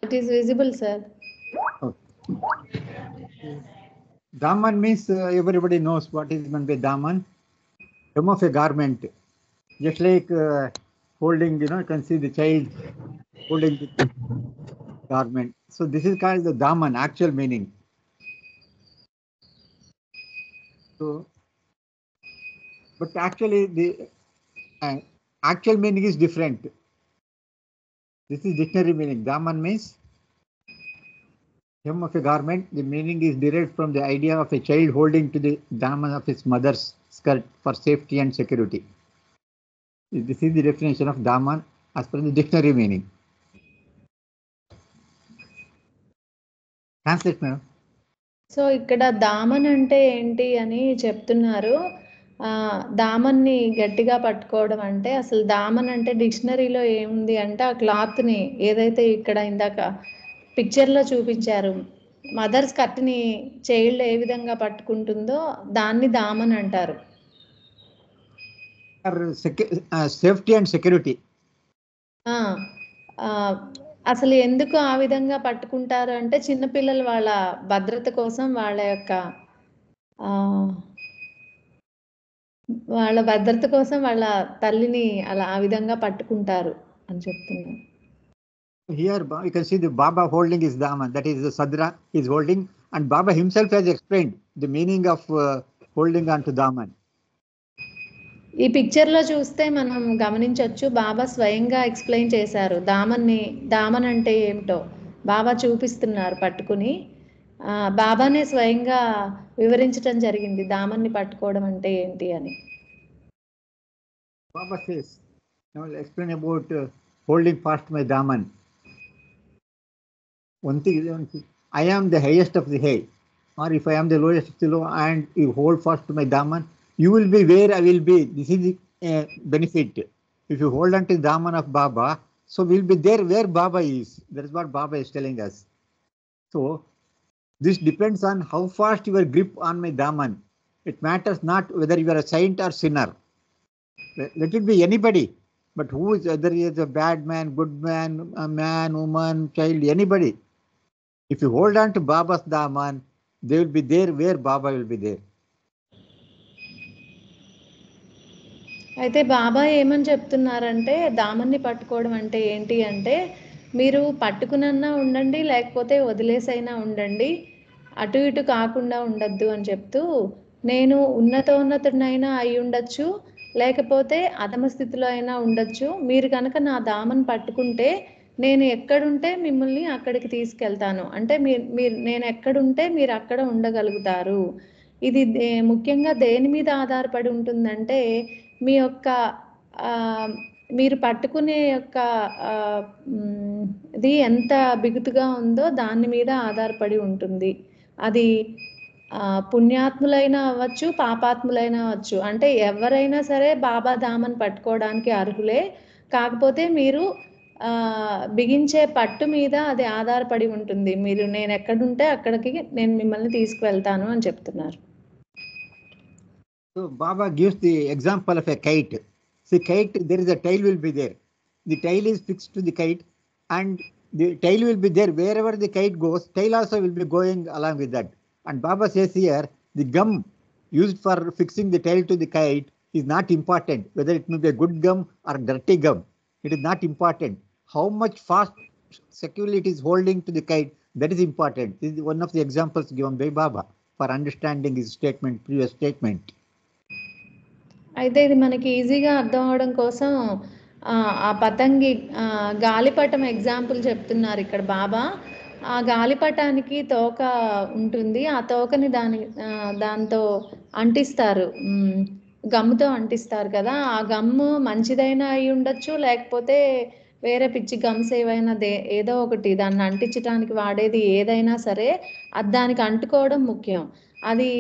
It is visible, sir. Okay. Daman means everybody knows what is meant by Daman. Hem of a garment. Just like holding, you can see the child holding the garment. So this is called the Daman, actual meaning. So, but actually the actual meaning is different. This is dictionary meaning. Daman means hem of a garment. The meaning is derived from the idea of a child holding to the daman of his mother's skirt for safety and security. This is the definition of daman as per the dictionary meaning. Translate, madam. So ఇక్కడ దామన్ అంటే ఏంటి అని చెప్తున్నారు. దామన్ని గట్టిగా పట్టుకోవడం అంటే అసలు దామన్ అంటే డిక్షనరీలో ఏముంది అంటే ఆ క్లాత్ని ఏదైతే ఇక్కడ ఇందాక పిక్చర్లో చూపించారు మదర్ స్కర్ట్ని చైల్డ్ ఏ విధంగా పట్టుకుంటుందో దాన్ని దామన్ అంటారు. Safety and security. అసలు ఎందుకు ఆ విధంగా పట్టుకుంటారు అంటే చిన్నపిల్లలు వాళ్ళ భద్రత కోసం వాళ్ళ యొక్క వాళ్ళ తల్లిని అలా ఆ విధంగా పట్టుకుంటారు అని చెప్తున్నారు. Here you can see the Baba holding his daman, that is the Sadra is holding, and Baba himself has explained the meaning of holding on to daman. ఈ పిక్చర్లో చూస్తే మనం గమనించవచ్చు బాబా స్వయంగా ఎక్స్ప్లెయిన్ చేశారు దామన్ అంటే ఏమిటో బాబా చూపిస్తున్నారు పట్టుకుని. బాబానే స్వయంగా వివరించడం జరిగింది దామన్ని పట్టుకోవడం అంటే ఏంటి అని. Baba says, now I'll explain about holding fast my daman. One thing, I am the highest of the high, or if I am the lowest of the low, and you hold fast to my daman, you will be where I will be. This is the benefit. If you hold on to the daman of Baba, so we'll be there where Baba is. That is what Baba is telling us. So this depends on how fast your grip on my daman. It matters not whether you are a saint or sinner. Let it be anybody, but who is, whether he is a bad man, good man, a man, woman, child, anybody. If you hold on to Baba's daman, they will be there where Baba will be there. అయితే బాబా ఏమని చెప్తున్నారంటే దామన్ని పట్టుకోవడం అంటే ఏంటి అంటే మీరు పట్టుకునన్నా ఉండండి లేకపోతే వదిలేసైనా ఉండండి, అటు ఇటు కాకుండా ఉండద్దు అని చెప్తూ, నేను ఉన్నతోన్నతుడినైనా అయి ఉండొచ్చు లేకపోతే అధమ స్థితిలో అయినా ఉండొచ్చు, మీరు కనుక నా దామని పట్టుకుంటే నేను ఎక్కడుంటే మిమ్మల్ని అక్కడికి తీసుకెళ్తాను, అంటే నేను ఎక్కడుంటే మీరు అక్కడ ఉండగలుగుతారు. ఇది ముఖ్యంగా దేని మీద ఆధారపడి ఉంటుందంటే మీ యొక్క మీరు పట్టుకునే యొక్క ఇది ఎంత బిగుతుగా ఉందో దాని మీద ఆధారపడి ఉంటుంది. అది పుణ్యాత్ములైనా అవ్వచ్చు పాపాత్ములైనా అవ్వచ్చు, అంటే ఎవరైనా సరే బాబా దామని పట్టుకోవడానికి అర్హులే. కాకపోతే మీరు బిగించే పట్టు మీద అది ఆధారపడి ఉంటుంది. మీరు నేను ఎక్కడుంటే అక్కడికి నేను మిమ్మల్ని తీసుకువెళ్తాను అని చెప్తున్నారు. So Baba gives the example of a kite. See, kite, there is a tail will be there. The tail is fixed to the kite, and the tail will be there wherever the kite goes. Tail also will be going along with that. And Baba says here, the gum used for fixing the tail to the kite is not important. Whether it may be a good gum or dirty gum, it is not important. How much fast securely it is holding to the kite, that is important. This is one of the examples given by Baba for understanding his statement, previous statement. అయితే ఇది మనకి ఈజీగా అర్థం అవడం కోసం ఆ పతంగి గాలిపటం example చెప్తున్నారు ఇక్కడ బాబా. ఆ గాలిపటానికి తోక ఉంటుంది, ఆ తోకని దాంతో అంటిస్తారు, గమ్ముతో అంటిస్తారు కదా. ఆ గమ్ము మంచిదైనా అయి ఉండొచ్చు లేకపోతే వేరే పిచ్చి గమ్స్ ఏవైనా ఏదో ఒకటి దాన్ని అంటించడానికి వాడేది ఏదైనా సరే అది దానికి అంటుకోవడం ముఖ్యం. అది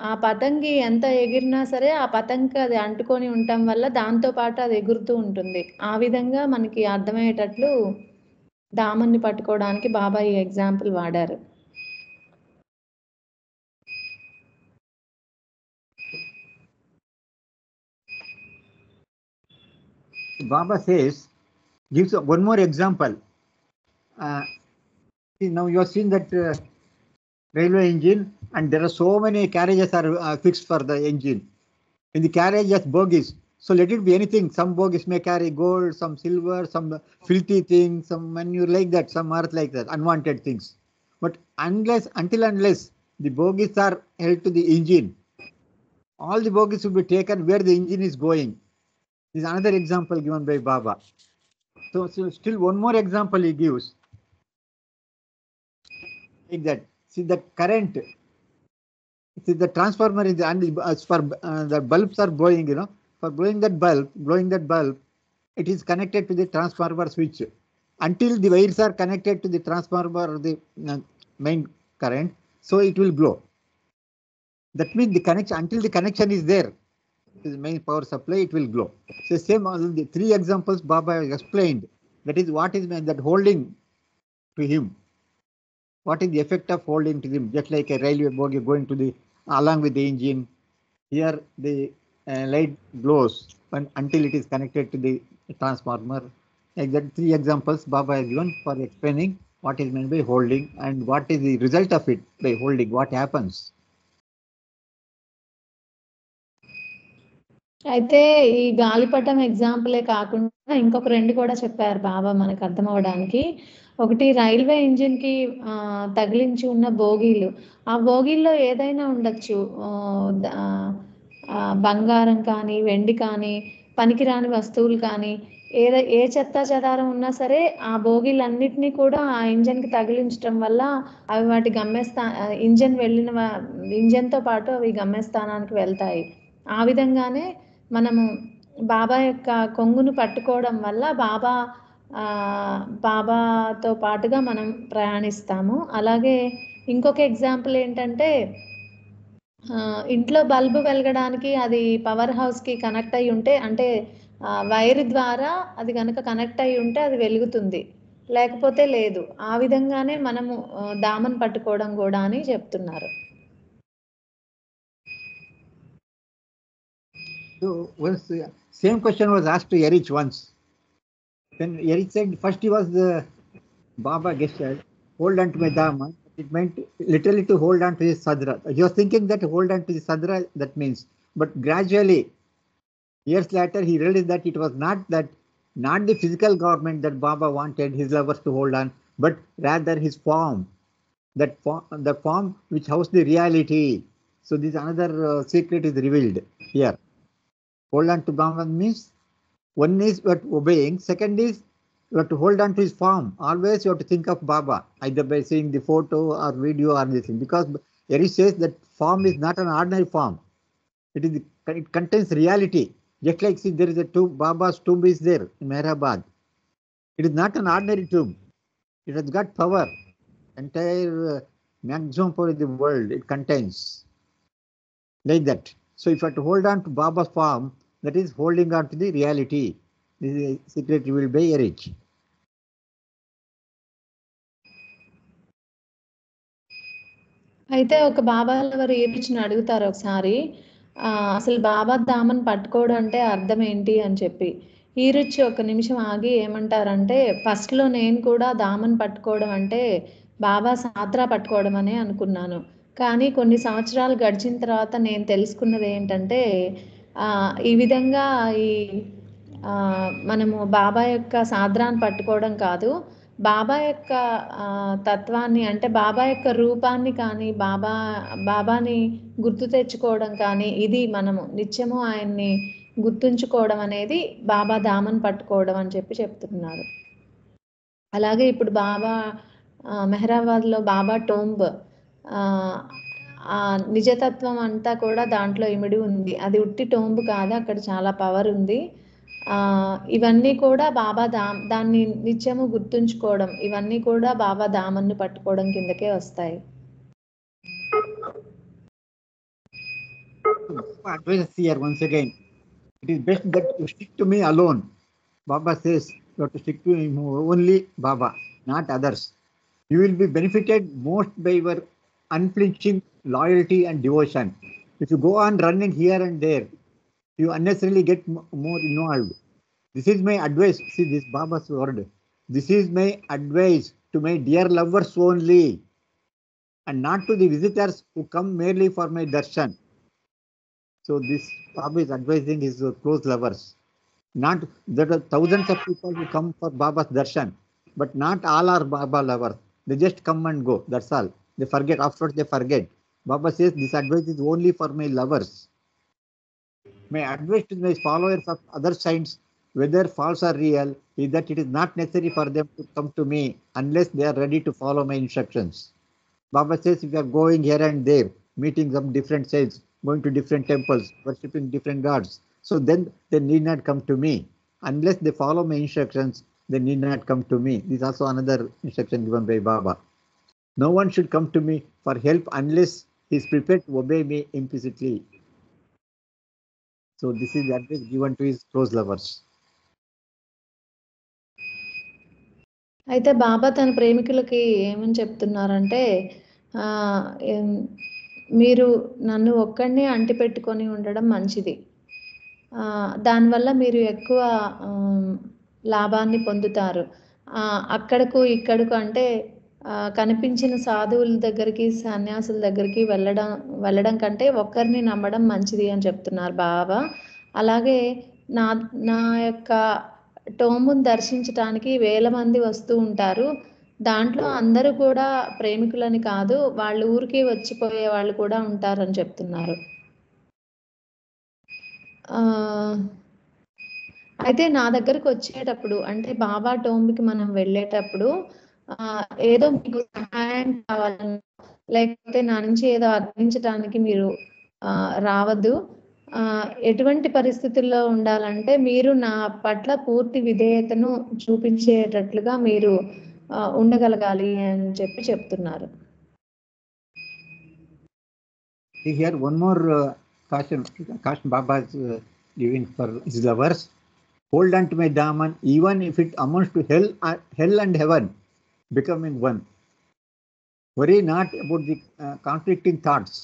ఆ పతంగి ఎంత ఎగిరినా సరే ఆ పతంగి అది అంటుకొని ఉండటం వల్ల దాంతోపాటు అది ఎగురుతూ ఉంటుంది. ఆ విధంగా మనకి అర్థమయ్యేటట్లు దామన్ని పట్టుకోవడానికి బాబా ఈ ఎగ్జాంపుల్ వాడారు. Baba says, gives one more example. See, now you have seen that railway engine, and there are so many carriages are fixed for the engine. In the carriage, as bogies. So let it be anything. Some bogies may carry gold, some silver, some filthy things, some manure like that, some earth like that, unwanted things. But unless the bogies are held to the engine, all the bogies will be taken where the engine is going. This is another example given by Baba. So still one more example he gives, like that. See the current. See the transformer is and as for the bulbs are blowing. For blowing that bulb, it is connected to the transformer switch. Until the wires are connected to the transformer, the main current, so it will glow. That means the connection, until the connection is there, the main power supply, it will glow. So same all the three examples Baba explained. That is what is meant that holding to him. What is the effect of holding to him? Just like a railway bogie going to the along with the engine. Here the light glows until it is connected to the transformer. Like that, three examples Baba has given for explaining what is meant by holding and what is the result of it by holding. What happens? అయితే ఈ గాలిపటం ఎగ్జాంపులే కాకుండా ఇంకొక 2 కూడా చెప్పారు బాబా మనకు అర్థమవ్వడానికి. ఒకటి railway ఇంజిన్‌కి తగిలించి ఉన్న బోగీలు. ఆ బోగీల్లో ఏదైనా ఉండొచ్చు. బంగారం కానీ, వెండి కానీ, పనికిరాని వస్తువులు కానీ, ఏ చెత్తా చెదారం ఉన్నా సరే ఆ బోగీలన్నిటిని కూడా ఆ ఇంజిన్‌కి తగిలించటం వల్ల అవి వాటి ఇంజిన్‌తో పాటు అవి గమ్యస్థానానికి వెళ్తాయి. ఆ విధంగానే మనము బాబా యొక్క కొంగును పట్టుకోవడం వల్ల బాబాతో పాటుగా మనం ప్రయాణిస్తాము. అలాగే ఇంకొక ఎగ్జాంపుల్ ఏంటంటే ఇంట్లో బల్బు వెలగడానికి అది పవర్ హౌస్‌కి కనెక్ట్ అయ్యి ఉంటే అంటే వైర్ ద్వారా అది గనక కనెక్ట్ అయ్యి ఉంటే అది వెలుగుతుంది. లేకపోతే లేదు. ఆ విధంగానే మనము దామను పట్టుకోవడం గూడా అని చెప్తున్నారు. So once same question was asked to Erich once. Then Erich said first he was the Baba gestured, hold on to my dama. It meant literally to hold on to his sadra. He was thinking that hold on to the sadra, that means. But gradually, years later, he realized that it was not the physical government that Baba wanted his lovers to hold on, but rather his form. The form which housed the reality. So this another secret is revealed here. Hold on to Baba means one is what obeying, second is you have to hold on to his form. Always you have to think of Baba, either by seeing the photo or video or this thing. Because Eri says that form is not an ordinary form. It contains reality. Just like see there is a tomb, Baba's tomb is there in Mehrabad. It is not an ordinary tomb. It has got power. Entire maximum power in the world it contains. Like that. So if you have to hold on to Baba's form, that is holding on to the reality. This is a secret revealed by Erich. అయితే ఒక బాబా lover ఏరిచ్‌ని అడుగుతారు ఒకసారి. అసలు బాబా దామను పట్టుకోవడం అంటే అర్థం ఏంటి అని చెప్పి. ఈరిచ్ ఒక నిమిషం ఆగి ఏమంటారంటే, ఫస్ట్‌లో నేను కూడా దామను పట్టుకోవడం అంటే బాబా సాత్రా పట్టుకోవడం అనే అనుకున్నాను. కానీ కొన్ని సంవత్సరాలు గడిచిన తర్వాత నేను తెలుసుకున్నది ఏంటంటే, ఈ విధంగా మనము బాబా యొక్క సాద్రాన్ని పట్టుకోవడం కాదు. బాబా యొక్క తత్వాన్ని అంటే బాబా యొక్క రూపాన్ని కానీ, బాబాని గుర్తు తెచ్చుకోవడం కానీ, ఇది మనము నిత్యము ఆయన్ని గుర్తుంచుకోవడం అనేది బాబా దామను పట్టుకోవడం అని చెప్తున్నారు. అలాగే ఇప్పుడు బాబా మెహరాబాద్‌లో బాబా టోంబ్ నిజతత్వం అంతా కూడా దాంట్లో ఇమిడి ఉంది. అది ఉట్టి టోంబ్ కాదు. అక్కడ చాలా పవర్ ఉంది. ఇవన్నీ కూడా దాన్ని నిత్యము గుర్తుంచుకోవడం. ఇవన్నీ కూడా బాబా దామన్ను పట్టుకోవడం కిందకే వస్తాయి. Advice here once again. It is best that you stick to me alone. Baba says you have to stick to him only Baba, not others. You will be benefited most by your unflinching loyalty and devotion. If you go on running here and there, you unnecessarily get more involved. This is my advice. See this Baba's word. This is my advice to my dear lovers only, and not to the visitors who come merely for my darshan. So this Baba is advising his close lovers. Not there are thousands of people who come for Baba's darshan, but not all are Baba lovers. They just come and go. That's all. They forget. Afterwards, they forget. Baba says this advice is only for my lovers. My advice to my followers of other saints, whether false or real, is that it is not necessary for them to come to me unless they are ready to follow my instructions. Baba says if you are going here and there, meeting some different saints, going to different temples, worshipping different gods, so then they need not come to me. Unless they follow my instructions, they need not come to me. This is also another instruction given by Baba. No one should come to me for help unless he is prepared to obey me implicitly. So this is the advice given to his close lovers. అయితే బాబా తన ప్రేమికులకి ఏమని చెప్తున్నారంటే మీరు నన్ను ఒక్కడినే అంటిపెట్టుకొని ఉండడం మంచిది. దానివల్ల మీరు ఎక్కువ లాభాన్ని పొందుతారు. అక్కడకు ఇక్కడకు అంటే కనిపించిన సాధువుల దగ్గరికి, సన్యాసుల దగ్గరికి వెళ్ళడం కంటే ఒక్కరిని నమ్మడం మంచిది అని చెప్తున్నారు బాబా. అలాగే నా యొక్క టోమును దర్శించటానికి వేల మంది వస్తూ ఉంటారు. దాంట్లో అందరూ కూడా ప్రేమికులని కాదు, వాళ్ళు ఊరికి వచ్చిపోయే వాళ్ళు కూడా ఉంటారని చెప్తున్నారు. అయితే నా దగ్గరకు వచ్చేటప్పుడు అంటే బాబా టోంకి మనం వెళ్ళేటప్పుడు ఏదో మీకు సహాయం కావాలన్నా లేకపోతే నా నుంచి ఏదో అర్థించడానికి మీరు రావద్దు. ఎటువంటి పరిస్థితుల్లో ఉండాలంటే మీరు నా పట్ల పూర్తి విధేయతను చూపించేటట్లుగా మీరు ఉండగలగాలి అని చెప్తున్నారు. Here one more caution Baba is giving for his lovers. Hold on to my daman even if it amounts to hell and heaven becoming one. Worry not about the conflicting thoughts,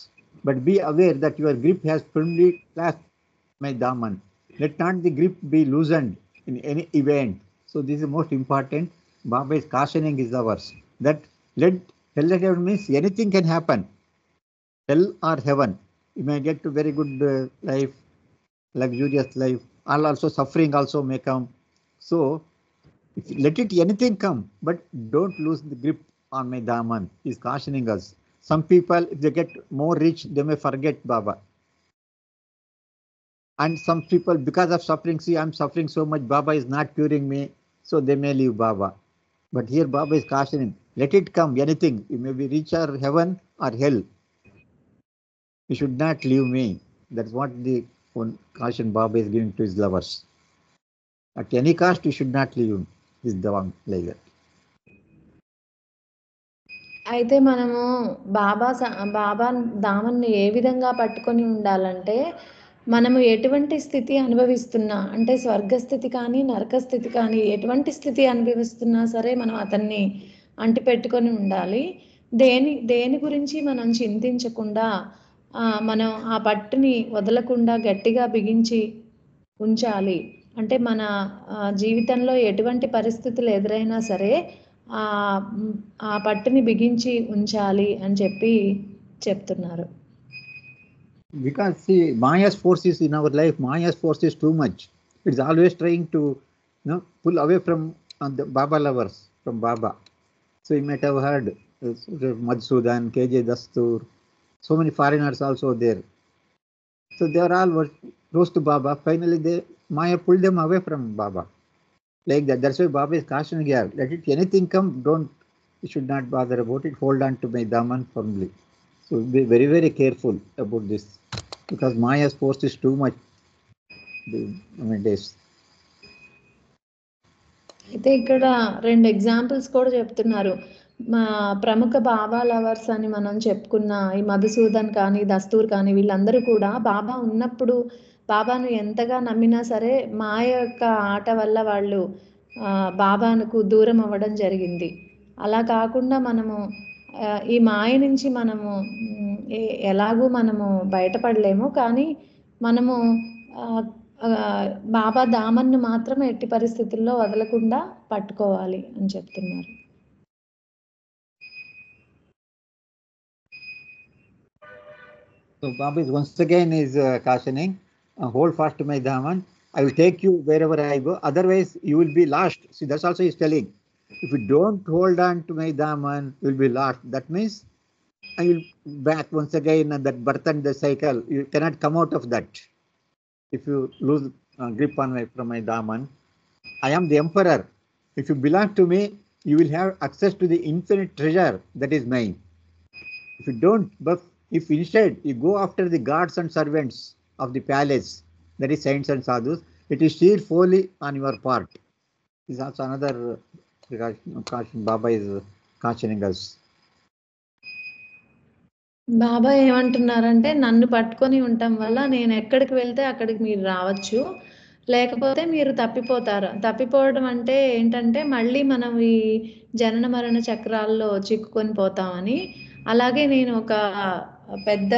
but be aware that your grip has firmly clasped my daman. Let not the grip be loosened in any event. So this is most important. Baba is cautioning his lovers that hell and heaven means anything can happen. Hell or heaven. You may get to very good life, luxurious life. Also suffering also may come. So let it anything come, but don't lose the grip on my daman. He's cautioning us. Some people, if they get more rich, they may forget Baba. And some people, because of suffering, see, I'm suffering so much, Baba is not curing me, so they may leave Baba. But here Baba is cautioning, let it come, anything. You may be rich or heaven or hell. You should not leave me. That's what the one caution Baba is giving to his lovers. At any cost, you should not leave his daman like that. అయితే మనము బాబా దామన్ని ఏ విధంగా పట్టుకొని ఉండాలంటే మనము ఎటువంటి స్థితి అనుభవిస్తున్నా అంటే స్వర్గస్థితి కానీ నరకస్థితి కానీ ఎటువంటి స్థితి అనుభవిస్తున్నా సరే మనం అతన్ని అంటిపెట్టుకొని ఉండాలి. దేని గురించి మనం చింతించకుండా మనం ఆ పట్టుని వదలకుండా గట్టిగా బిగించి ఉంచాలి. అంటే మన జీవితంలో ఎటువంటి పరిస్థితులు ఎదురైనా సరే ఆ పట్టుని బిగించి ఉంచాలి అని చెప్తున్నారు. Because see, Maya's force is in our life, Maya's force is too much. It's always trying to pull away from the Baba lovers, from Baba. So you might have heard Madhusudan, KJ Dastur, so many foreigners also there. So they are all close to Baba. Finally, Maya pulled them away from Baba. Like that. That's why Baba is cautioning here. Let it anything come, you should not bother about it. Hold on to my daman firmly. So be very, very careful about this. Because Maya's force is too much days. అయితే ఇక్కడ 2 examples కూడా చెప్తున్నారు. మా ప్రముఖ బాబా lovers అని మనం చెప్పుకున్న ఈ మధుసూదన్ కానీ దస్తూర్ కానీ వీళ్ళందరూ కూడా బాబా ఉన్నప్పుడు బాబాను ఎంతగా నమ్మినా సరే మాయ యొక్క ఆట వల్ల వాళ్ళు బాబాకు దూరం అవ్వడం జరిగింది. అలా కాకుండా మనము ఈ మాయ నుంచి మనము ఎలాగూ మనము బయటపడలేము. కానీ మనము బాబా దామన్ను మాత్రం ఎట్టి పరిస్థితుల్లో వదలకుండా పట్టుకోవాలి అని చెప్తున్నారు. So Baba is once again is cautioning, hold fast to my Dhaman. I will take you wherever I go. Otherwise, you will be lost. See, that's also he's telling. If you don't hold on to my Dhaman, you will be lost. That means I will back once again and that birth and the cycle. You cannot come out of that. If you lose grip on from my Dhaman, I am the emperor. If you belong to me, you will have access to the infinite treasure that is mine. If you don't, but if instead you go after the gods and servants of the palace, that is saints and sadhus, it is sheer folly on your part. This is also another caution Baba is cautioning us. బాబా ఏమంటున్నారంటే నన్ను పట్టుకొని ఉండటం వల్ల నేను ఎక్కడికి వెళ్తే అక్కడికి మీరు రావచ్చు, లేకపోతే మీరు తప్పిపోతారు. తప్పిపోవడం అంటే ఏంటంటే మళ్ళీ మనం ఈ జనన మరణ చక్రాల్లో చిక్కుకొని పోతామని. అలాగే నేను ఒక పెద్ద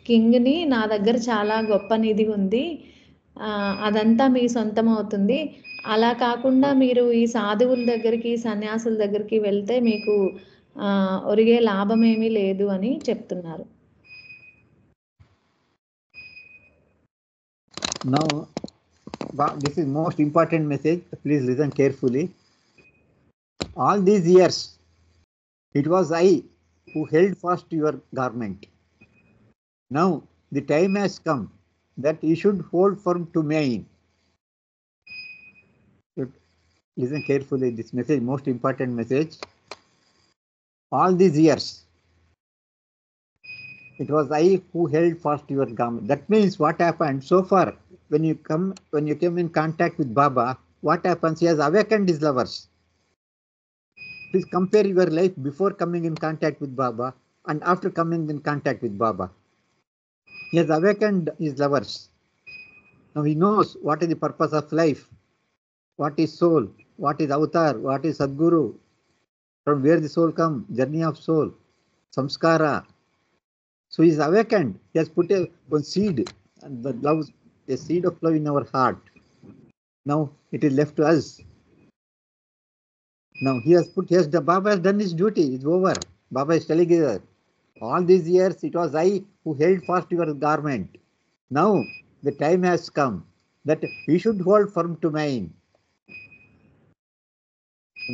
కింగ్ని, నా దగ్గర చాలా గొప్ప నిధి ఉంది, అదంతా మీ సొంతం అవుతుంది. అలా కాకుండా మీరు ఈ సాధువుల దగ్గరికి, సన్యాసుల దగ్గరికి వెళ్తే మీకు ఒరిగే లాభమేమీ లేదు అని చెప్తున్నారు. Now, this is most important message. Please listen carefully. All these years, it was I who held fast your garment. Now, the time has come that you should hold firm to mine. Listen carefully. This message, most important message. All these years, it was I who held fast your garment. That means what happened so far when you came in contact with Baba, what happens? He has awakened his lovers. Please compare your life before coming in contact with Baba and after coming in contact with Baba. He has awakened his lovers. Now he knows what is the purpose of life, what is soul, what is avatar, what is Sadguru, from where the soul comes, journey of soul, samskara. So he is awakened. He has put one seed, and the love, a seed of love in our heart. Now it is left to us. Now he has put, yes, the Baba has done his duty. It's over. Baba is telling us, all these years it was I who held fast your garment. Now the time has come that we should hold firm to mine.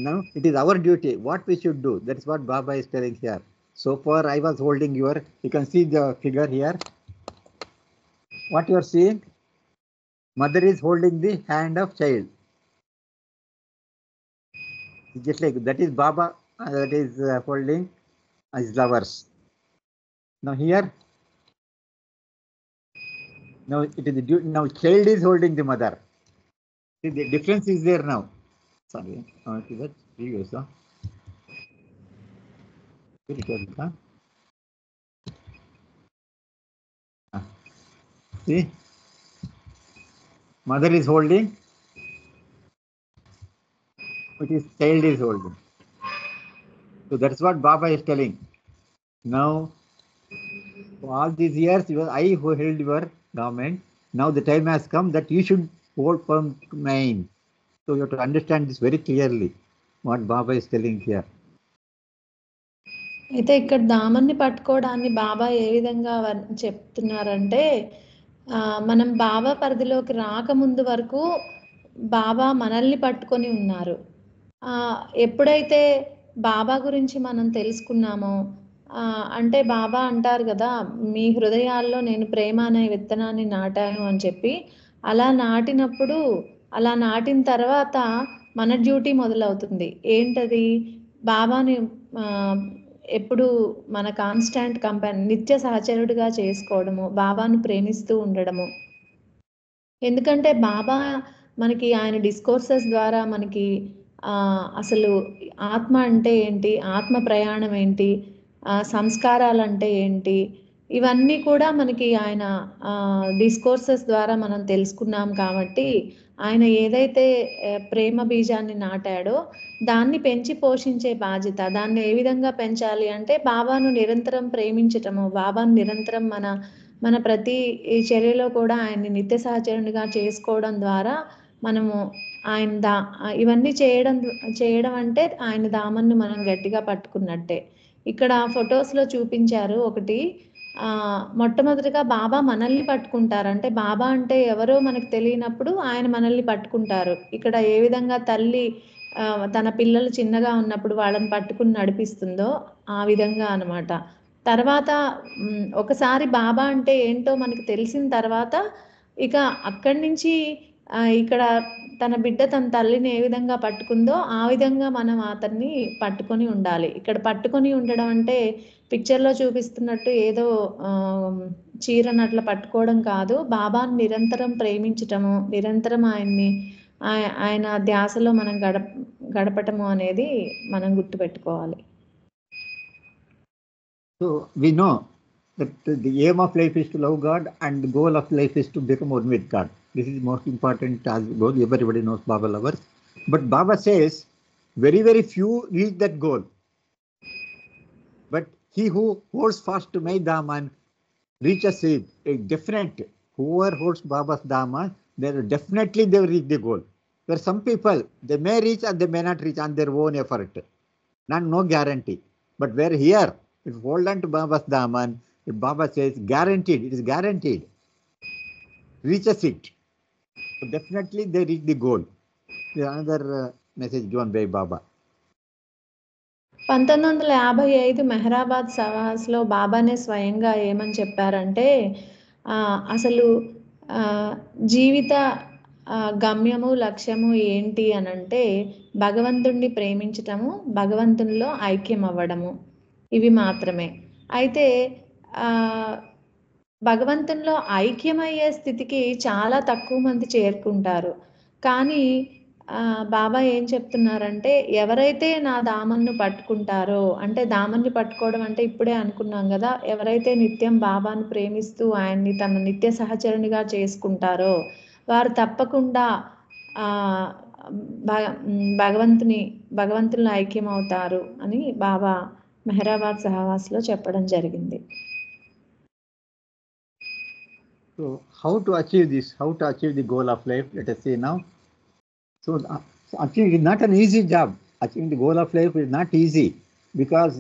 Now it is our duty. What we should do? That's what Baba is telling here. So far I was holding your, you can see the figure here. What you are seeing? Mother is holding the hand of child. Just like that is Baba, that is holding his lovers. Now here, now it is the now child is holding the mother. See, the difference is there now. Sorry, that previous. See, mother is holding, it is child is holding. So that's what Baba is telling. Now, for all these years, it was I who held your garment. Now the time has come that you should hold firm to mine. So you have to understand this very clearly, what Baba is telling here. అయితే ఇక్కడ దామన్ని పట్టుకోవడాన్ని బాబా ఏ విధంగా చెప్తున్నారంటే, మనం బాబా పరిధిలోకి రాకముందు వరకు బాబా మనల్ని పట్టుకొని ఉన్నారు. ఎప్పుడైతే బాబా గురించి మనం తెలుసుకున్నామో, అంటే బాబా అంటారు కదా, మీ హృదయాల్లో నేను ప్రేమ అనే విత్తనాన్ని నాటాను అని చెప్పి. అలా నాటినప్పుడు, అలా నాటిన తర్వాత మన డ్యూటీ మొదలవుతుంది. ఏంటది? బాబాని ఎప్పుడు మన కాన్స్టాంట్ నిత్య సహచరుడిగా చేసుకోవడము, బాబాను ప్రేమిస్తూ ఉండడము. ఎందుకంటే బాబా మనకి ఆయన డిస్కోర్సెస్ ద్వారా మనకి అసలు ఆత్మ అంటే ఏంటి, ఆత్మ ప్రయాణం ఏంటి, సంస్కారాలు అంటే ఏంటి, ఇవన్నీ కూడా మనకి ఆయన డిస్కోర్సెస్ ద్వారా మనం తెలుసుకున్నాం. కాబట్టి ఆయన ఏదైతే ప్రేమ బీజాన్ని నాటాడో దాన్ని పెంచి పోషించే బాధ్యత. దాన్ని ఏ విధంగా పెంచాలి అంటే బాబాను నిరంతరం ప్రేమించటము, బాబాను నిరంతరం మన ప్రతి చర్యలో కూడా ఆయన్ని నిత్య సహచరునిగా చేసుకోవడం ద్వారా మనము ఆయన ఇవన్నీ చేయడం అంటే ఆయన దామన్ను మనం గట్టిగా పట్టుకున్నట్టే. ఇక్కడ ఫొటోస్లో చూపించారు ఒకటి. మొట్టమొదటిగా బాబా మనల్ని పట్టుకుంటారు. అంటే బాబా అంటే ఎవరో మనకు తెలియనప్పుడు ఆయన మనల్ని పట్టుకుంటారు. ఇక్కడ ఏ విధంగా తల్లి తన పిల్లలు చిన్నగా ఉన్నప్పుడు వాళ్ళని పట్టుకుని నడిపిస్తుందో ఆ విధంగా అనమాట. తర్వాత ఒకసారి బాబా అంటే ఏంటో మనకు తెలిసిన తర్వాత ఇక అక్కడి నుంచి ఇక్కడ తన బిడ్డ తన తల్లిని ఏ విధంగా పట్టుకుందో ఆ విధంగా మనం అతన్ని పట్టుకొని ఉండాలి. ఇక్కడ పట్టుకొని ఉండడం అంటే పిక్చర్లో చూపిస్తున్నట్టు ఏదో చీరను అట్లా పట్టుకోవడం కాదు. బాబాను నిరంతరం ప్రేమించటము, నిరంతరం ఆయన ధ్యాసలో మనం గడపటము అనేది మనం గుర్తుపెట్టుకోవాలి. So we know that the aim of life is to love God and the goal of life is to become one with God. This is most important as goal. Everybody knows Baba lovers. But Baba says very, very few reach that goal. But he who holds fast to my Daman reaches it. A definite, whoever holds Baba's Daman, definitely they will reach the goal. There are some people, they may reach or they may not reach on their own effort. No guarantee. But where here, if you hold on to Baba's Daman, if Baba says guaranteed, it is guaranteed. Reaches it. So definitely they reach the goal. There is another message given by Baba. 1955 Mehrabad సవాస్లో బాబానే స్వయంగా ఏమని చెప్పారంటే అసలు జీవిత గమ్యము లక్ష్యము ఏంటి అనంటే భగవంతుణ్ణి ప్రేమించటము, భగవంతునిలో ఐక్యం అవ్వడము, ఇవి మాత్రమే. అయితే భగవంతునిలో ఐక్యమయ్యే స్థితికి చాలా తక్కువ మంది చేరుకుంటారు. కానీ బాబా ఏం చెప్తున్నారంటే ఎవరైతే నా దామన్ను పట్టుకుంటారో, అంటే దామన్ని పట్టుకోవడం అంటే ఇప్పుడే అనుకున్నాం కదా, ఎవరైతే నిత్యం బాబాను ప్రేమిస్తూ ఆయన్ని తన నిత్య సహచరునిగా చేసుకుంటారో వారు తప్పకుండా భగవంతునిలో ఐక్యం అవుతారు అని బాబా మెహరాబాద్ సహవాస్లో చెప్పడం జరిగింది. So how to achieve this? How to achieve the goal of life? Let us see now. So achieving is not an easy job. Achieving the goal of life is not easy because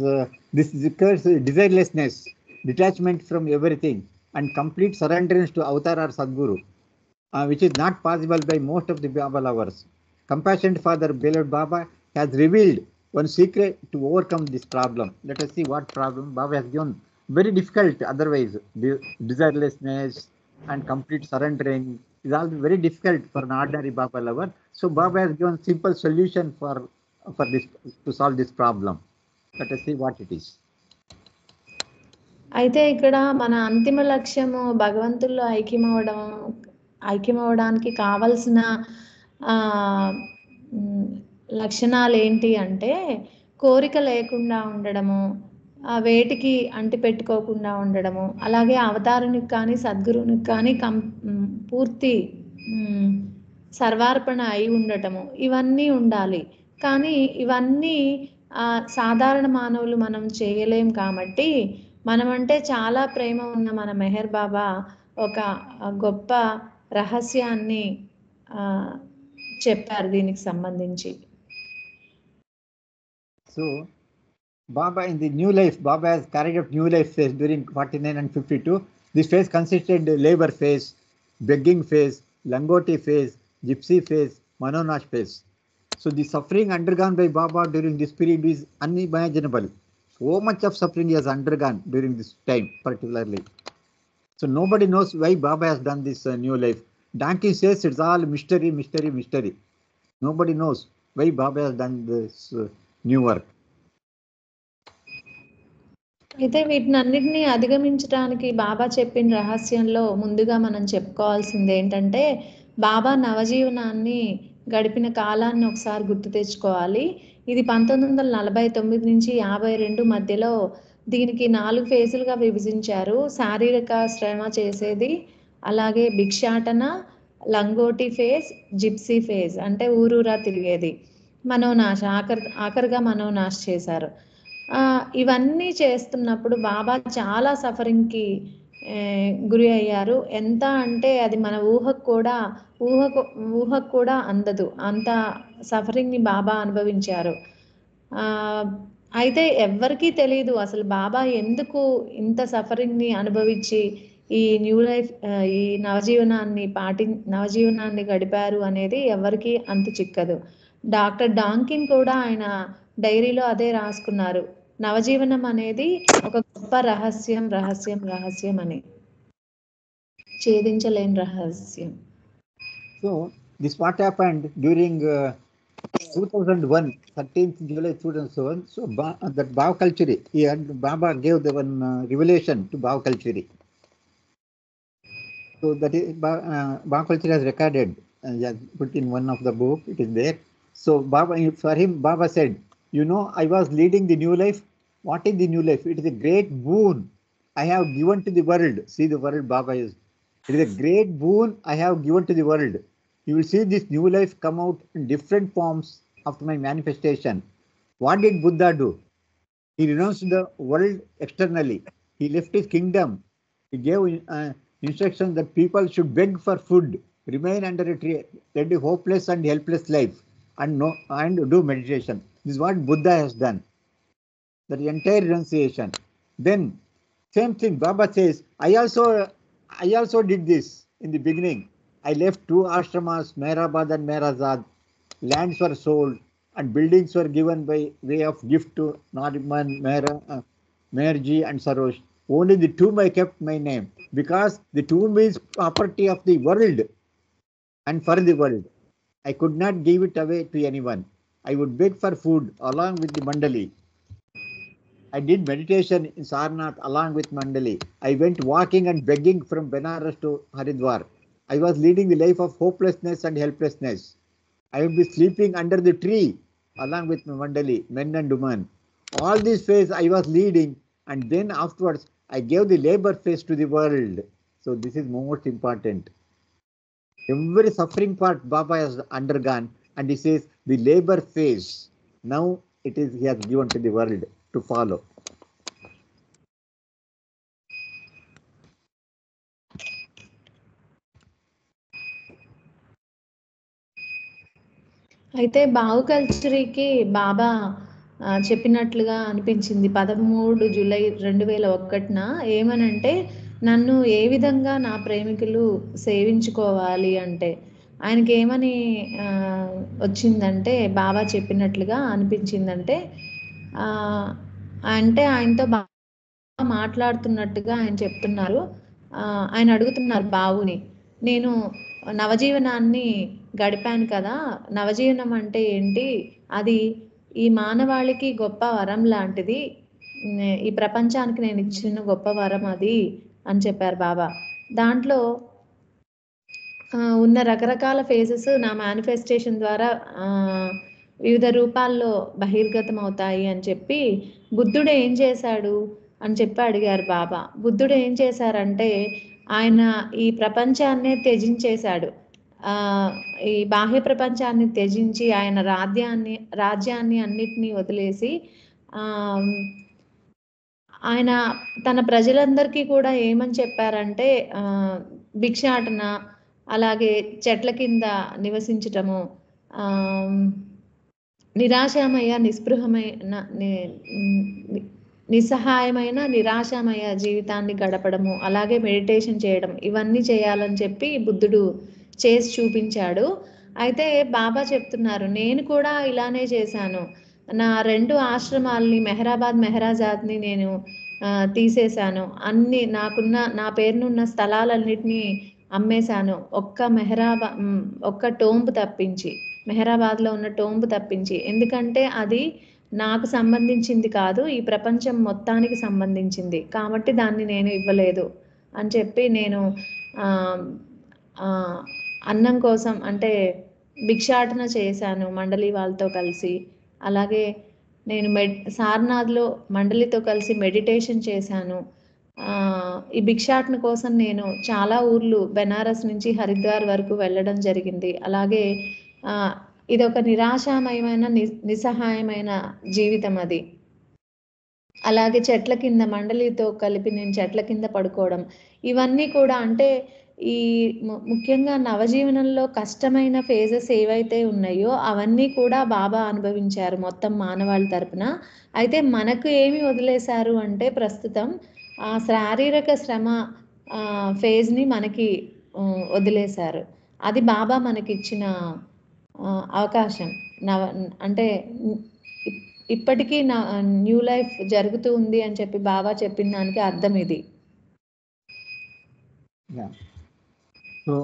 this requires desirelessness, detachment from everything, and complete surrenderance to Avatar or Sadguru, which is not possible by most of the Baba lovers. Compassionate Father, beloved Baba, has revealed one secret to overcome this problem. Let us see what problem Baba has given. Very difficult otherwise. Desirelessness and complete surrendering is all very difficult for an ordinary Baba lover. So Baba has given simple solution for this to solve this problem. Let us see what it is. అయితే ఇక్కడ మన అంతిమ లక్ష్యము భగవంతుల్లో ఐక్యమవడానికి కావలసిన లక్షణాలు ఏంటి అంటే కోరిక లేకుండా ఉండడము, వేటికి అంటి పెట్టుకోకుండా ఉండడము, అలాగే అవతారునికి కానీ సద్గురునికి కానీ పూర్తి సర్వార్పణ అయి ఉండటము, ఇవన్నీ ఉండాలి. కానీ ఇవన్నీ సాధారణ మానవులు మనం చేయలేం కాబట్టి మనమంటే చాలా ప్రేమ ఉన్న మన మెహర్ బాబా ఒక గొప్ప రహస్యాన్ని చెప్పారు దీనికి సంబంధించి. So Baba in the new life, Baba has carried out new life phase during 49 and 52. This phase consisted labor phase, begging phase, langoti phase, gypsy phase, manonash phase. So the suffering undergone by Baba during this period is unimaginable. So much of suffering he has undergone during this time particularly. So nobody knows why Baba has done this new life. Donkey says it's all mystery, mystery, mystery. Nobody knows why Baba has done this new work. అయితే వీటినన్నిటినీ అధిగమించడానికి బాబా చెప్పిన రహస్యంలో ముందుగా మనం చెప్పుకోవాల్సింది ఏంటంటే బాబా నవజీవనాన్ని గడిపిన కాలాన్ని ఒకసారి గుర్తు తెచ్చుకోవాలి. ఇది 1949 నుంచి 52 మధ్యలో దీనికి 4 ఫేజులుగా విభజించారు. శారీరక శ్రమ చేసేది, అలాగే భిక్షాటన, లంగోటి ఫేజ్, జిప్సీ ఫేజ్ అంటే ఊరూరా తిరిగేది, మనోనాశ ఆఖరిగా మనోనాశ చేశారు. ఇవన్నీ చేస్తున్నప్పుడు బాబా చాలా సఫరింగ్కి గురి అయ్యారు. ఎంత అంటే అది మన ఊహకు కూడా అందదు, అంత సఫరింగ్ని బాబా అనుభవించారు. అయితే ఎవ్వరికీ తెలియదు అసలు బాబా ఎందుకు ఇంత సఫరింగ్ని అనుభవించి ఈ న్యూ లైఫ్ ఈ నవజీవనాన్ని గడిపారు అనేది ఎవరికి అంతు చిక్కదు. డాక్టర్ డాంకిన్ కూడా ఆయన డైరీలో అదే రాసుకున్నారు, నవజీవనం అనేది ఒక గొప్ప రహస్యం రహస్యం రహస్యం అని, ఛేదించలేని రహస్యం. So this what happened during 2001, 13th July 2001. So that Bhav Kalchuri, Baba gave the one revelation to Bhav Kalchuri. So that is Bhav Kalchuri has recorded, has put in one of the book. It is there. So Baba, for him, Baba said, "You know, I was leading the new life. What is the new life? It is a great boon I have given to the world." See the world Baba is. It is a great boon I have given to the world. You will see this new life come out in different forms after my manifestation. What did Buddha do? He renounced the world externally. He left his kingdom. He gave instructions that people should beg for food, remain under a tree, lead a hopeless and helpless life, and do meditation. This is what Buddha has done. That entire renunciation. Then same thing Baba says, I also did this in the beginning. I left 2 ashramas, Mehrabad and Mehrazad. Lands were sold and buildings were given by way of gift to Nariman, Meherji and Sarosh. Only the tomb I kept my name, because the tomb is property of the world and for the world. I could not give it away to anyone. I would beg for food along with the Mandali. I did meditation in Sarnath along with Mandali. I went walking and begging from Benares to Haridwar. I was leading the life of hopelessness and helplessness. I would be sleeping under the tree along with my Mandali, men and women. All this phase I was leading, and then afterwards I gave the labor phase to the world. So this is most important. Every suffering part Baba has undergone, and he says the labor phase, now it is he has given to the world to follow. అయితే బావు కల్చరీకి బాబా చెప్పినట్లుగా అనిపించింది 13 July 2001న ఏమనంటే, నన్ను ఏ విధంగా నా ప్రేమికులు సేవించుకోవాలి అంటే, ఆయనకి ఏమని వచ్చిందంటే, బాబా చెప్పినట్లుగా అనిపించిందంటే, అంటే ఆయనతో మాట్లాడుతున్నట్టుగా ఆయన చెప్తున్నారు. ఆయన అడుగుతున్నారు బావుని, నేను నవజీవనాన్ని గడిపాను కదా, నవజీవనం అంటే ఏంటి, అది ఈ మానవాళికి గొప్ప వరం లాంటిది, ఈ ప్రపంచానికి నేను ఇచ్చిన గొప్ప వరం అది అని చెప్పారు బాబా. దాంట్లో ఉన్న రకరకాల ఫేజెస్ నా మేనిఫెస్టేషన్ ద్వారా వివిధ రూపాల్లో బహిర్గతం అవుతాయి అని చెప్పి, బుద్ధుడు ఏం చేశాడు అని చెప్పి అడిగారు బాబా. బుద్ధుడు ఏం చేశారంటే, ఆయన ఈ ప్రపంచాన్నే త్యజించేశాడు. ఈ బాహ్య ప్రపంచాన్ని త్యజించి ఆయన రాజ్యాన్ని అన్నిటినీ వదిలేసి ఆయన తన ప్రజలందరికీ కూడా ఏమని చెప్పారంటే, భిక్షాటన, అలాగే చెట్ల కింద నివసించటము, నిరాశామయ నిస్పృహమైన నిస్సహాయమైన నిరాశామయ జీవితాన్ని గడపడము, అలాగే మెడిటేషన్ చేయడం, ఇవన్నీ చేయాలని చెప్పి బుద్ధుడు చేసి చూపించాడు. అయితే బాబా చెప్తున్నారు, నేను కూడా ఇలానే చేశాను. నా 2 ఆశ్రమాల్ని, మెహరాబాద్ మెహరాజాద్ని నేను తీసేశాను. అన్ని నా పేరునున్న స్థలాలన్నిటినీ అమ్మేశాను, ఒక్క టోంబ్ తప్పించి, మెహరాబాద్లో ఉన్న టోంబ్ తప్పించి. ఎందుకంటే అది నాకు సంబంధించింది కాదు, ఈ ప్రపంచం మొత్తానికి సంబంధించింది కాబట్టి దాన్ని నేను ఇవ్వలేదు అని చెప్పి, నేను అన్నం కోసం అంటే భిక్షాటన చేశాను మండలి వాళ్ళతో కలిసి. అలాగే నేను సారనాథ్లో మండలితో కలిసి మెడిటేషన్ చేశాను. ఈ భిక్షాటన కోసం నేను చాలా ఊర్లు, బెనారస్ నుంచి హరిద్వార్ వరకు వెళ్ళడం జరిగింది. అలాగే ఇదొక నిరాశామయమైన నిస్సహాయమైన జీవితం అది. అలాగే చెట్ల కింద మండలితో కలిపి నేను చెట్ల కింద పడుకోవడం, ఇవన్నీ కూడా అంటే ఈ ముఖ్యంగా నవజీవనంలో కష్టమైన ఫేజెస్ ఏవైతే ఉన్నాయో అవన్నీ కూడా బాబా అనుభవించారు మొత్తం మానవాళి తరపున. అయితే మనకు ఏమి వదిలేశారు అంటే ప్రస్తుతం శారీరక శ్రమ ఫేజ్‌ని మనకి వదిలేశారు. అది బాబా మనకిచ్చిన అవకాశం. అంటే ఇప్పటికీ న్యూ లైఫ్ జరుగుతూ ఉంది అని చెప్పి బాబా చెప్పిన దానికి అర్థం ఇది. Yeah. So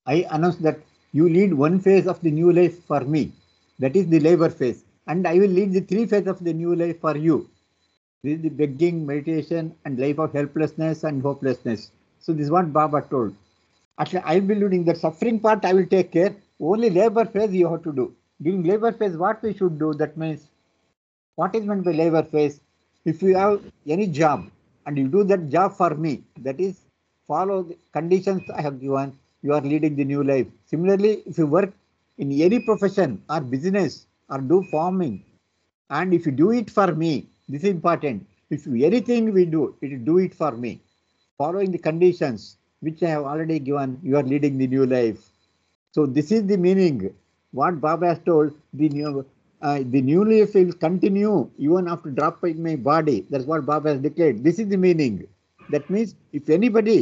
I announce that you lead one phase of the new life for me. That is the labor phase. And I will lead the 3 phases of the new life for you. This is the begging, meditation, and life of helplessness and hopelessness. So this is what Baba told. Actually, I will be leading the suffering part. I will take care. Only labor phase you have to do. During labor phase, what we should do? That means, what is meant by labor phase? If you have any job and you do that job for me, that is, follow the conditions I have given, you are leading the new life. Similarly, if you work in any profession or business or do farming, and if you do it for me, this is important. If anything we do, do it for me. Following the conditions which I have already given, you are leading the new life. So this is the meaning. What Baba has told, the new life will continue even after dropping my body. That's what Baba has declared. This is the meaning. That means if anybody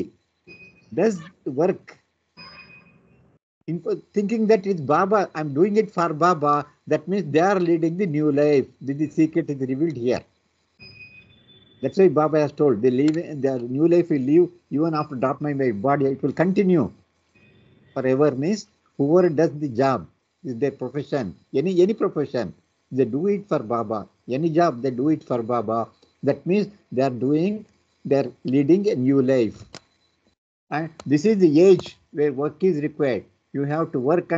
does work thinking that it's Baba, I'm doing it for Baba, that means they are leading the new life. The secret is revealed here. That's why Baba has told their new life will live even after dropping my body. It will continue forever. Means whoever does the job is their profession, any profession, they do it for Baba. Any job they do it for Baba. That means they're leading a new life. And this is the age where work is required. You have to work,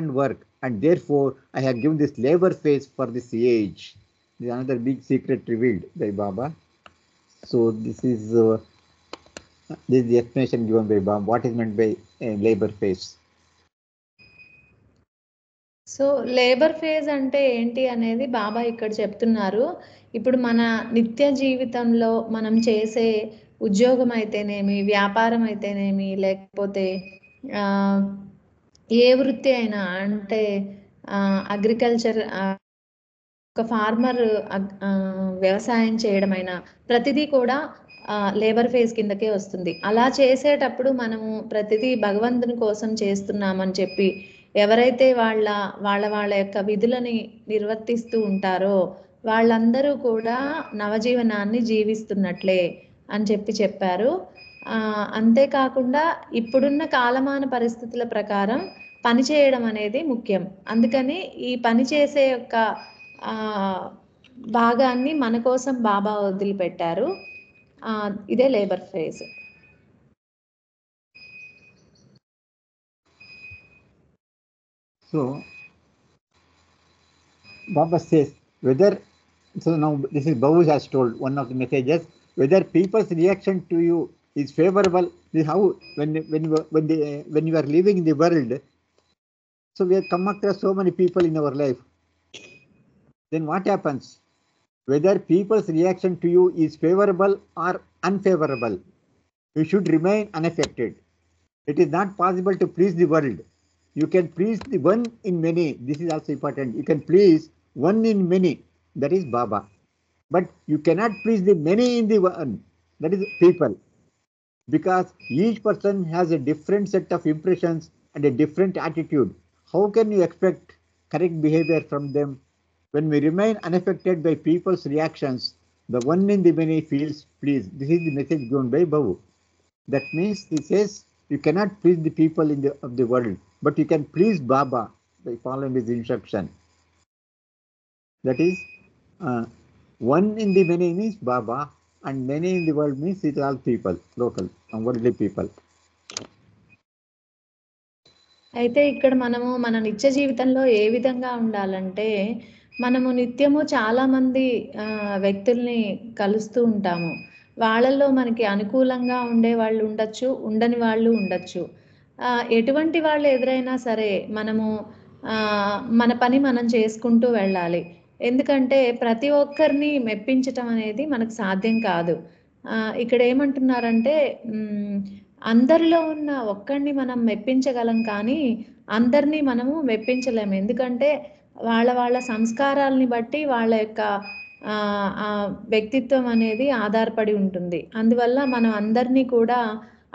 and therefore I have given this labor phase for this age. This is another big secret revealed by Baba. So this is the explanation given by Baba. What is meant by labor phase? So labour phase అంటే ఏంటి అనేది బాబా ఇక్కడ చెప్తున్నారు. ఇప్పుడు మన నిత్య జీవితంలో మనం చేసే ఉద్యోగం అయితేనేమి, వ్యాపారం అయితేనేమి, లేకపోతే ఏ వృత్తి అయినా, అంటే అగ్రికల్చర్, ఒక ఫార్మర్ వ్యవసాయం చేయడమైనా ప్రతిదీ కూడా లేబర్ ఫేజ్ కిందకే వస్తుంది. అలా చేసేటప్పుడు మనము ప్రతిదీ భగవంతుని కోసం చేస్తున్నామని చెప్పి ఎవరైతే వాళ్ళ యొక్క విధులని నిర్వర్తిస్తూ ఉంటారో వాళ్ళందరూ కూడా నవజీవనాన్ని జీవిస్తున్నట్లే అని చెప్పారు. అంతేకాకుండా ఇప్పుడున్న కాలమాన పరిస్థితుల ప్రకారం పని చేయడం అనేది ముఖ్యం. అందుకని ఈ పని చేసే యొక్క భాగాన్ని మన కోసం బాబా వదిలిపెట్టారు. ఇదే labour phase. So Baba says whether, so now this is Babu has told one of the messages, whether people's reaction to you is favorable. This is how when you are living in the world, so we have come across so many people in our life. Then what happens? Whether people's reaction to you is favorable or unfavorable, you should remain unaffected. It is not possible to please the world. You can please the one in many. This is also important. You can please one in many. That is Baba. But you cannot please the many in the one. That is people. Because each person has a different set of impressions and a different attitude. How can you expect correct behavior from them? When we remain unaffected by people's reactions, the one in the many feels pleased. This is the message given by Babu. That means he says you cannot please the people of the world, but you can please Baba by following his instruction. That is, one in the many means Baba, and many in the world means it is all people, local and worldly people. అయితే ఇక్కడ మనము మన నిత్య జీవితంలో ఏ విధంగా ఉండాలంటే, మనము నిత్యము చాలామంది వ్యక్తుల్ని కలుస్తూ ఉంటాము. వాళ్ళల్లో మనకి అనుకూలంగా ఉండే వాళ్ళు ఉండొచ్చు, ఉండని వాళ్ళు ఉండొచ్చు. ఎటువంటి వాళ్ళు ఎదురైనా సరే మనము మన పని మనం చేసుకుంటూ వెళ్ళాలి. ఎందుకంటే ప్రతి ఒక్కరిని మెప్పించటం అనేది మనకు సాధ్యం కాదు. ఇక్కడ ఏమంటున్నారంటే అందరిలో ఉన్న ఒక్కడిని మనం మెప్పించగలం కానీ అందరినీ మనము మెప్పించలేము. ఎందుకంటే వాళ్ళ వాళ్ళ సంస్కారాలని బట్టి వాళ్ళ యొక్క వ్యక్తిత్వం అనేది ఆధారపడి ఉంటుంది. అందువల్ల మనం అందరినీ కూడా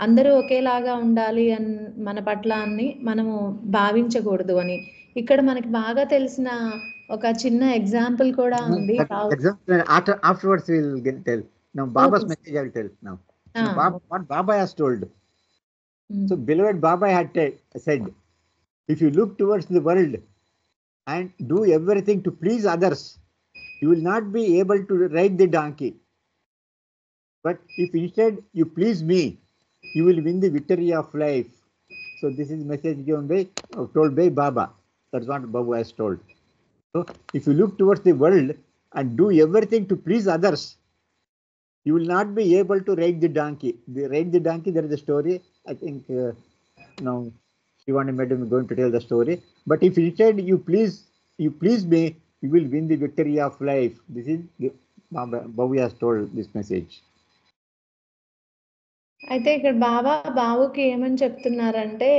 అందరూ ఒకేలాగా ఉండాలి మన పట్ల అని మనము భావించకూడదు అని. ఇక్కడ మనకి బాగా తెలిసిన ఒక చిన్న ఎగ్జాంపుల్ కూడా ఉంది. Afterwards we will tell. Now Baba's message I will tell now. What Baba has told. So beloved Baba had said, if you look towards the world and do everything to please others, you will not be able to ride the donkey. But if instead you please me, you will win the victory of life. So this is message given by, told by Baba. That's what Baba has told. So if you look towards the world and do everything to please others, you will not be able to ride the donkey. Ride the donkey, there is a story. I think now Shivani Madam is going to tell the story. But if instead you please me, you will win the victory of life. This is Baba has told this message. అయితే ఇక్కడ బాబుకి ఏమని చెప్తున్నారంటే,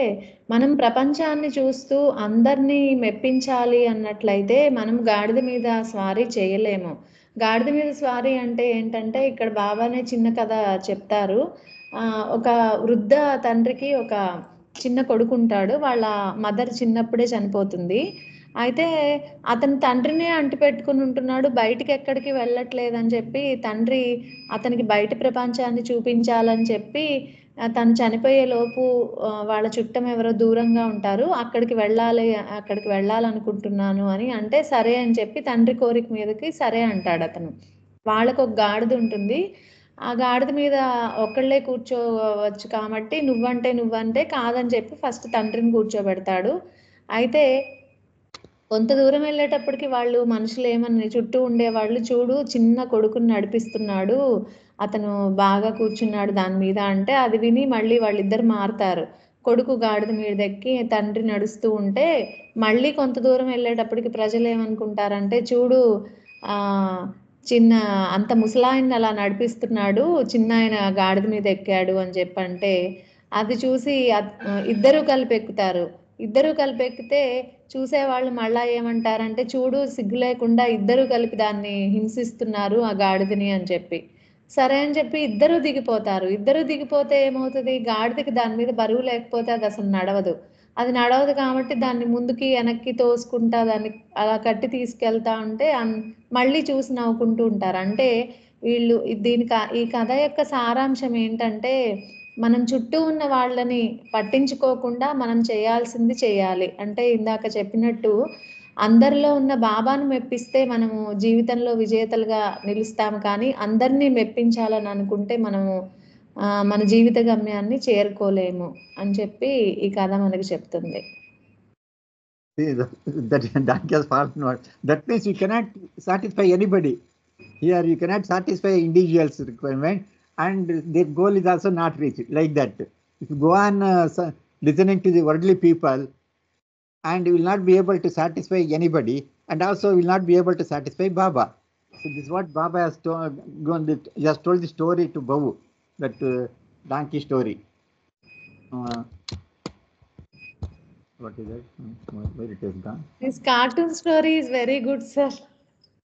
మనం ప్రపంచాన్ని చూస్తూ అందరినీ మెప్పించాలి అన్నట్లయితే మనం గాడిద మీద స్వారీ చేయలేము. గాడిద మీద స్వారీ అంటే ఏంటంటే, ఇక్కడ బాబానే చిన్న కథ చెప్తారు. ఒక వృద్ధ తండ్రికి ఒక చిన్న కొడుకుంటాడు. వాళ్ళ మదర్ చిన్నప్పుడే చనిపోతుంది. అయితే అతను తండ్రినే అంటిపెట్టుకుని ఉంటున్నాడు. బయటికి ఎక్కడికి వెళ్ళట్లేదని చెప్పి తండ్రి అతనికి బయట ప్రపంచాన్ని చూపించాలని చెప్పి తను చనిపోయే లోపు వాళ్ళ చుట్టం ఎవరో దూరంగా ఉంటారు. అక్కడికి వెళ్ళాలనుకుంటున్నాను అని అంటే సరే అని చెప్పి తండ్రి కోరిక మీదకి సరే అంటాడు అతను. వాళ్ళకు ఒక గాడిద ఉంటుంది. ఆ గాడిద మీద ఒక్కళ్ళే కూర్చోవచ్చు కాబట్టి నువ్వంటే కాదని చెప్పి ఫస్ట్ తండ్రిని కూర్చోబెడతాడు. అయితే కొంత దూరం వెళ్ళేటప్పటికి వాళ్ళు మనుషులు ఏమని చుట్టూ ఉండేవాళ్ళు, చూడు చిన్న కొడుకుని నడిపిస్తున్నాడు, అతను బాగా కూర్చున్నాడు దాని మీద అంటే అది విని మళ్ళీ వాళ్ళిద్దరు మారుతారు. కొడుకు గాడిద మీద ఎక్కి తండ్రి నడుస్తూ ఉంటే మళ్ళీ కొంత దూరం వెళ్ళేటప్పటికి ప్రజలు ఏమనుకుంటారంటే, చూడు అంత ముసలాయన్ని అలా నడిపిస్తున్నాడు, చిన్నాయన గాడిద మీద ఎక్కాడు అని చెప్పంటే అది చూసి ఇద్దరూ కలిపి ఎక్కుతారు. ఇద్దరూ కలిపి ఎక్కితే చూసేవాళ్ళు మళ్ళా ఏమంటారంటే, చూడు సిగ్గు లేకుండా ఇద్దరూ కలిపి దాన్ని హింసిస్తున్నారు ఆ గాడిదని అని చెప్పి. సరే అని చెప్పి ఇద్దరూ దిగిపోతారు. ఇద్దరూ దిగిపోతే ఏమవుతుంది, గాడిదకి దాని మీద బరువు లేకపోతే అది అసలు నడవదు. అది నడవదు కాబట్టి దాన్ని ముందుకి వెనక్కి తోసుకుంటా దాన్ని అలా కట్టి తీసుకెళ్తా ఉంటే మళ్ళీ చూసి నవ్వుకుంటూ ఉంటారు. అంటే వీళ్ళు ఈ కథ యొక్క సారాంశం ఏంటంటే, మనం చుట్టూ ఉన్న వాళ్ళని పట్టించుకోకుండా మనం చేయాల్సింది చేయాలి. అంటే ఇందాక చెప్పినట్టు అందరిలో ఉన్న బాబాను మెప్పిస్తే మనము జీవితంలో విజేతలుగా నిలుస్తాం. కానీ అందరినీ మెప్పించాలని అనుకుంటే మనము మన జీవిత గమ్యాన్ని చేరుకోలేము అని చెప్పి ఈ కథ మనకి చెప్తుంది. That means you cannot satisfy anybody. Here you cannot satisfy individuals' requirement, and their goal is also not reached like that. If you go on listening to the worldly people, and you will not be able to satisfy anybody, and also will not be able to satisfy Baba. So this is what Baba has told the story to Babu, that donkey story. What is it? Where it has gone? This cartoon story is very good, sir.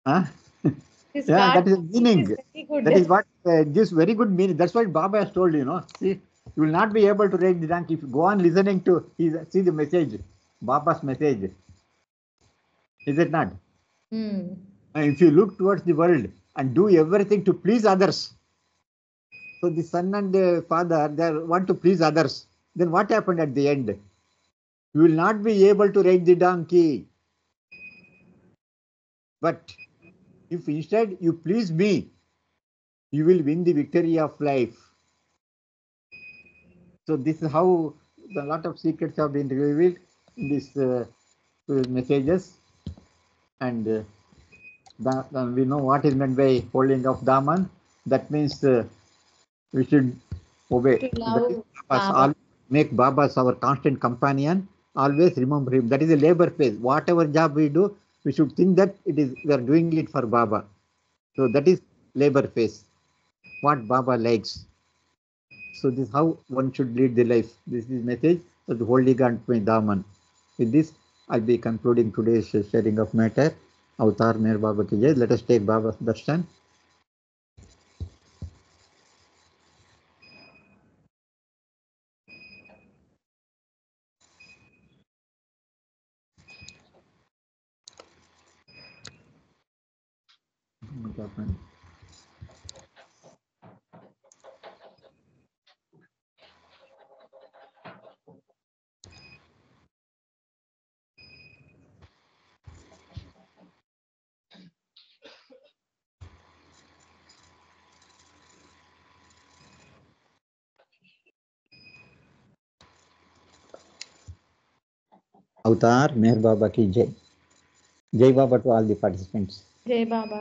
Yeah, that is the meaning. That is what gives very good meaning. That's what Baba has told, See, you will not be able to ride the donkey if you go on listening to see the message, Baba's message. Is it not? If you look towards the world and do everything to please others, so the son and the father, they want to please others. Then what happened at the end? You will not be able to ride the donkey. But if instead you please me, you will win the victory of life. So this is how a lot of secrets have been revealed in these messages, and we know what is meant by holding of Daman. That means we should obey. Make Baba our constant companion. Always remember him. That is a labor phase. Whatever job we do, we should think that we are doing it for Baba. So that is labor phase. What Baba likes. So this is how one should lead the life. This is message of the holding on to my Daman. With this, I'll be concluding today's sharing of matter. Avatar Meher Baba ki jai. Let us take Baba's darshan. Avatar Meher Baba ki jai. Jai Baba to all the participants. జై బాబా.